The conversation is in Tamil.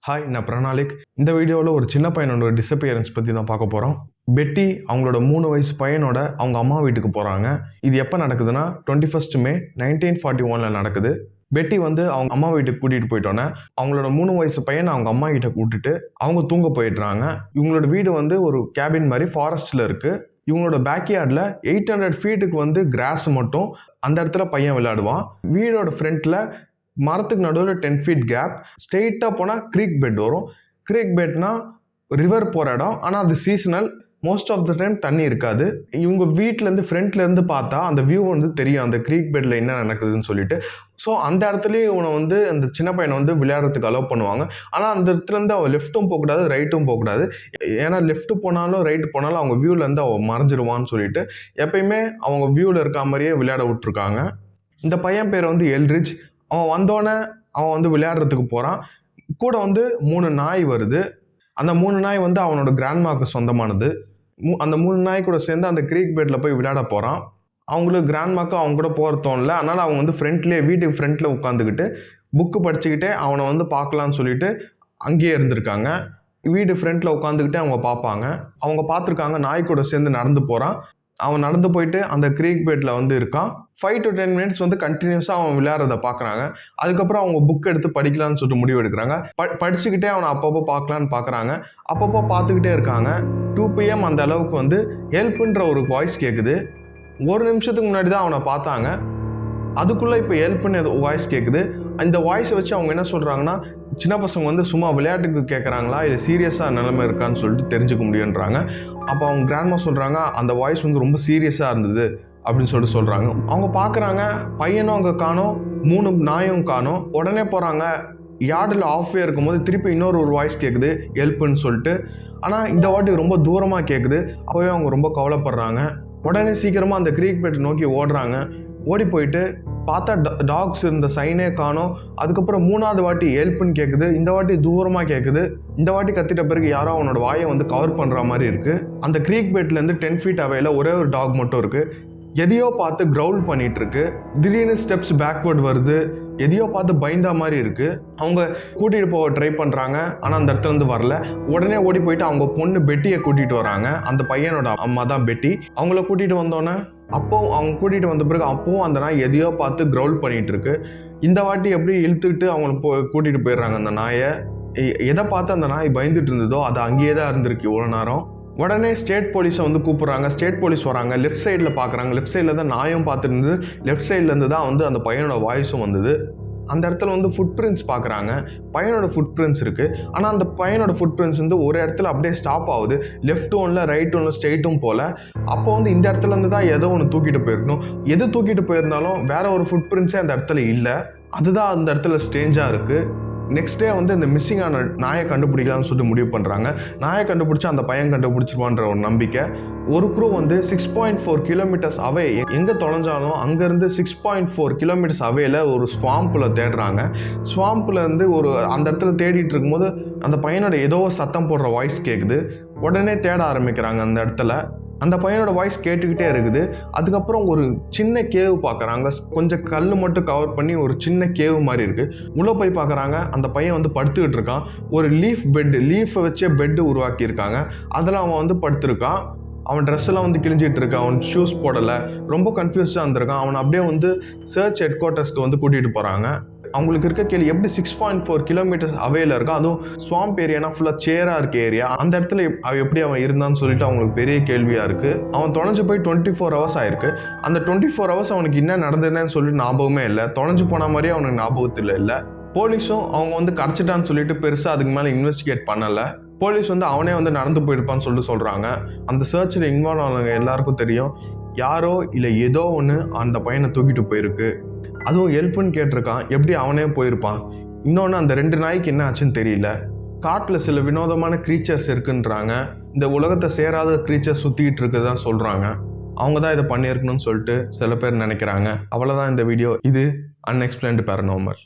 ஹாய், நான் பிரணாலிக். இந்த வீடியோவில் ஒரு சின்ன பையனோட டிஸப்பியரன்ஸ் பற்றி தான் பார்க்க போகிறோம். பெட்டி அவங்களோட 3 வயசு பையனோட அவங்க அம்மா வீட்டுக்கு போகிறாங்க. இது எப்போ நடக்குதுன்னா 21 மே 1941 நடக்குது. பெட்டி அவங்க அம்மா வீட்டுக்கு கூட்டிகிட்டு போயிட்டோன்னே அவங்களோட 3 வயசு பையனை அவங்க அம்மா கிட்ட கூட்டிட்டு அவங்க தூங்க போயிடுறாங்க. இவங்களோட வீடு ஒரு கேபின் மாதிரி ஃபாரஸ்ட்டில் இருக்குது. இவங்களோட பேக்யார்டில் 800 ஃபீட்டுக்கு கிராஸ் மட்டும் அந்த இடத்துல பையன் விளையாடுவான். வீடோட ஃப்ரண்ட்டில் மரத்துக்கு நடுவில் 10 ஃபீட் கேப், ஸ்ட்ரெயிட்டாக போனால் க்ரீக் பெட் வரும். க்ரீக் பெட்னா ரிவர் போகிற இடம், ஆனால் அது seasonal. Most of the time தண்ணி இருக்காது. இவங்க வீட்டிலேருந்து ஃப்ரண்ட்லேருந்து பார்த்தா அந்த வியூ தெரியும், அந்த க்ரீக் பெட்டில் என்ன நடக்குதுன்னு சொல்லிட்டு. ஸோ அந்த இடத்துலையே இவனை அந்த சின்ன பையனை விளையாடுறதுக்கு அலோவ் பண்ணுவாங்க. ஆனால் அந்த இடத்துலேருந்து அவன் லெஃப்ட்டும் போகக்கூடாது, ரைட்டும் போகக்கூடாது. ஏன்னா லெஃப்ட்டு போனாலும் ரைட்டு போனாலும் அவங்க வியூலேருந்து அவன் மறைஞ்சிருவான்னு சொல்லிட்டு எப்பயுமே அவங்க வியூவில் இருக்க மாதிரியே விளையாட விட்ருக்காங்க. இந்த பையன் பேர் எல்ரிச். அவன் வந்தோடனே அவன் விளையாடுறதுக்கு போகிறான். கூட 3 நாய் வருது. அந்த 3 நாய் அவனோட கிராண்ட்மாவுக்கு சொந்தமானது. அந்த 3 நாய் கூட சேர்ந்து அந்த க்ரீக் பெட்டில் போய் விளையாட போகிறான். அவங்களுக்கு கிராண்ட்மாக்கு அவங்க கூட போகிற தோணல. அதனால் அவங்க ஃப்ரண்ட்லேயே வீட்டுக்கு ஃப்ரண்ட்டில் உட்காந்துக்கிட்டு புக்கு படிச்சுக்கிட்டே அவனை பார்க்கலான்னு சொல்லிட்டு அங்கேயே இருந்திருக்காங்க. வீடு ஃப்ரண்ட்டில் உட்காந்துக்கிட்டே அவங்க பார்ப்பாங்க. அவங்க பார்த்துருக்காங்க, நாய் கூட சேர்ந்து நடந்து போகிறான். அவன் நடந்து போயிட்டு அந்த க்ரீக் பெட்டில் இருக்கான். 5 to 10 மினிட்ஸ் கண்டினியூஸாக அவன் விளையாடுறத பார்க்குறாங்க. அதுக்கப்புறம் அவங்க புக் எடுத்து படிக்கலான்னு சொல்லிட்டு முடிவு எடுக்கிறாங்க. படிச்சுக்கிட்டே அவனை அப்பப்போ பார்க்கலான்னு பார்க்குறாங்க. அப்பப்போ பார்த்துக்கிட்டே இருக்காங்க. 2 PM அந்த அளவுக்கு ஹெல்ப்புன்ற ஒரு வாய்ஸ் கேட்குது. 1 நிமிஷத்துக்கு முன்னாடி தான் அவனை பார்த்தாங்க. அதுக்குள்ளே இப்போ ஹெல்ப்புன்னு வாய்ஸ் கேட்குது. இந்த வாய்ஸை வச்சு அவங்க என்ன சொல்கிறாங்கன்னா, சின்ன பசங்க சும்மா விளையாட்டுக்கு கேட்குறாங்களா இல்லை சீரியஸாக நிலைமை இருக்கான்னு சொல்லிட்டு தெரிஞ்சுக்க முடியுன்றாங்க. அப்போ அவங்க கிராண்ட்மா சொல்கிறாங்க, அந்த வாய்ஸ் ரொம்ப சீரியஸாக இருந்தது அப்படின்னு சொல்கிறாங்க. அவங்க பார்க்குறாங்க, பையனும் அங்கே காணோம், 3 நாயும் காணோம். உடனே போகிறாங்க. யார்டில் ஆஃப்வே இருக்கும்போது திருப்பி இன்னொரு வாய்ஸ் கேட்குது, ஹெல்ப்புன்னு சொல்லிட்டு. ஆனால் இந்த வாட்டி ரொம்ப தூரமாக கேட்குது. அப்போவே அவங்க ரொம்ப கவலைப்படுறாங்க. உடனே சீக்கிரமாக அந்த க்ரீக் பெட் நோக்கி ஓடுறாங்க. ஓடி போயிட்டு பார்த்தா டாக்ஸ் இருந்த சைனே காணோம். அதுக்கப்புறம் 3வது வாட்டி ஹெல்ப்புன்னு கேட்குது. இந்த வாட்டி தூரமாக கேட்குது. இந்த வாட்டி கத்திட்ட பிறகு யாரோ அவனோட வாயை கவர் பண்ணுற மாதிரி இருக்குது. அந்த க்ரீக் பெட்லேருந்து 10 ஃபீட் அவையில் ஒரே ஒரு டாக் மட்டும் இருக்குது. எதையோ பார்த்து க்ரௌல் பண்ணிட்டு இருக்கு. திடீர்னு ஸ்டெப்ஸ் பேக்வர்ட் வருது. எதையோ பார்த்து பயந்தா மாதிரி இருக்குது. அவங்க கூட்டிகிட்டு போக ட்ரை பண்ணுறாங்க, ஆனால் அந்த இடத்துலேருந்து வரல. உடனே ஓடி போயிட்டு அவங்க பொண்ணு பெட்டியை கூட்டிகிட்டு வராங்க. அந்த பையனோட அம்மா தான் பெட்டி. அவங்கள கூட்டிகிட்டு வந்தோன்னே அவங்க கூட்டிகிட்டு வந்த பிறகு அப்போவும் அந்த நாய் எதையோ பார்த்து க்ரௌல் பண்ணிகிட்டு இருக்கு. இந்த வாட்டி எப்படி இழுத்துக்கிட்டு அவங்கள கூட்டிகிட்டு போயிடுறாங்க. அந்த நாயை எதை பார்த்து அந்த நாய் பயந்துட்டு இருந்ததோ அது அங்கேயே தான் இருந்திருக்கு இவ்வளோ நேரம். உடனே ஸ்டேட் போலீஸை கூப்பிட்றாங்க. ஸ்டேட் போலீஸ் வராங்க. லெஃப்ட் சைடில் பார்க்குறாங்க. லெஃப்ட் சைடில் தான் நாயும் பார்த்துட்டு இருந்தது. லெஃப்ட் சைட்லேருந்து தான் அந்த பையனோட வாய்ஸும் வந்தது. அந்த இடத்துல ஃபுட் பிரிண்ட்ஸ் பார்க்குறாங்க. பையனோட ஃபுட் பிரிண்ட்ஸ் இருக்குது. ஆனால் அந்த பையனோட ஃபுட் பிரிண்ட்ஸ் ஒரு இடத்துல அப்படியே ஸ்டாப் ஆகுது. லெஃப்ட்டும் இல்லை, ரைட்டும் இல்லை, ஸ்ட்ரெயிட்டும் போல். அப்போ இந்த இடத்துலேருந்து தான் ஏதோ ஒன்று தூக்கிட்டு போயிருக்கணும். எது தூக்கிட்டு போயிருந்தாலும் வேற ஒரு ஃபுட் பிரிண்ட்ஸே அந்த இடத்துல இல்லை. அதுதான் அந்த இடத்துல ஸ்ட்ரேஞ்சாக இருக்குது. நெக்ஸ்ட் டே இந்த மிஸ்ஸிங் ஆன நாயை கண்டுபிடிக்கலாம்னு சொல்லிட்டு முடிவு பண்ணுறாங்க. நாயை கண்டுபிடிச்சா அந்த பையன் கண்டுபிடிச்சிருவான்ற ஒரு நம்பிக்கை. ஒரு க்ரூ 6.4 கிலோமீட்டர்ஸ் அவே, எங்கே தொலைஞ்சாலும் அங்கேருந்து 6.4 கிலோமீட்டர்ஸ் அவேல ஒரு ஸ்வாம்பில் தேடுறாங்க. ஸ்வாம்பில் அந்த இடத்துல தேடிட்டு இருக்கும்போது அந்த பையனோட ஏதோ சத்தம் போடுற வாய்ஸ் கேட்குது. உடனே தேட ஆரம்பிக்கிறாங்க. அந்த இடத்துல அந்த பையனோட வாய்ஸ் கேட்டுக்கிட்டே இருக்குது. அதுக்கப்புறம் ஒரு சின்ன கேவ் பார்க்குறாங்க. கொஞ்சம் கல் மட்டும் கவர் பண்ணி ஒரு சின்ன கேவ் மாதிரி இருக்குது. உள்ளே போய் பார்க்குறாங்க. அந்த பையன் படுத்துக்கிட்டு இருக்கான். ஒரு லீஃபை வச்சே பெட்டு உருவாக்கியிருக்காங்க. அதில் அவன் படுத்துருக்கான். அவன் ட்ரெஸ்ஸெல்லாம் கிழிஞ்சிட்டு இருக்கான். அவன் ஷூஸ் போடலை. ரொம்ப கன்ஃபியூஸாக இருந்திருக்கான். அவன் அப்படியே சர்ச் ஹெட் குவார்ட்டர்ஸ்க்கு கூட்டிகிட்டு போகிறாங்க. அவங்களுக்கு இருக்க கேள்வி, எப்படி 6.4 கிலோமீட்டர்ஸ் அவையில் இருக்கான், அதுவும் ஸ்வாம்ப் ஏரியானா ஃபுல்லாக சேராக இருக்க ஏரியா, அந்த இடத்துல எப்படி அவன் இருந்தான்னு சொல்லிட்டு அவங்களுக்கு பெரிய கேள்வியாக இருக்குது. அவன் தொலைஞ்சு போய் 24 ஹவர்ஸ் ஆயிருக்கு. அந்த 24 ஹவர்ஸ் அவனுக்கு என்ன நடந்ததுன்னு சொல்லிட்டு ஞாபகமே இல்லை. தொலைஞ்சு போன மாதிரியே அவனுக்கு ஞாபகத்தில் இல்லை. போலீஸும் அவங்க கிடச்சிட்டான்னு சொல்லிட்டு பெருசாக அதுக்கு மேலே இன்வெஸ்டிகேட் பண்ணலை. போலீஸ் அவனே நடந்து போயிருப்பான்னு சொல்லிட்டு சொல்கிறாங்க. அந்த சர்ச்சில் இன்வால்வ் ஆனவங்க எல்லாருக்கும் தெரியும், யாரோ இல்லை ஏதோ ஒன்று அந்த பையனை தூக்கிட்டு போயிருக்கு. அதுவும் ஹெல்ப்புன்னு கேட்டிருக்கான். எப்படி அவனே போயிருப்பான்? இன்னொன்று, அந்த 2 நாய்க்கு என்ன ஆச்சுன்னு தெரியல. காட்டில் சில வினோதமான க்ரீச்சர்ஸ் இருக்குன்றாங்க. இந்த உலகத்தை சேராத க்ரீச்சர்ஸ் சுற்றிக்கிட்டு இருக்குதான் சொல்கிறாங்க. அவங்க தான் இதை பண்ணியிருக்கணும்னு சொல்லிட்டு சில பேர் நினைக்கிறாங்க. அவ்வளோதான் இந்த வீடியோ. இது அன்எக்ஸ்பிளைன்டு பேரநார்மல்.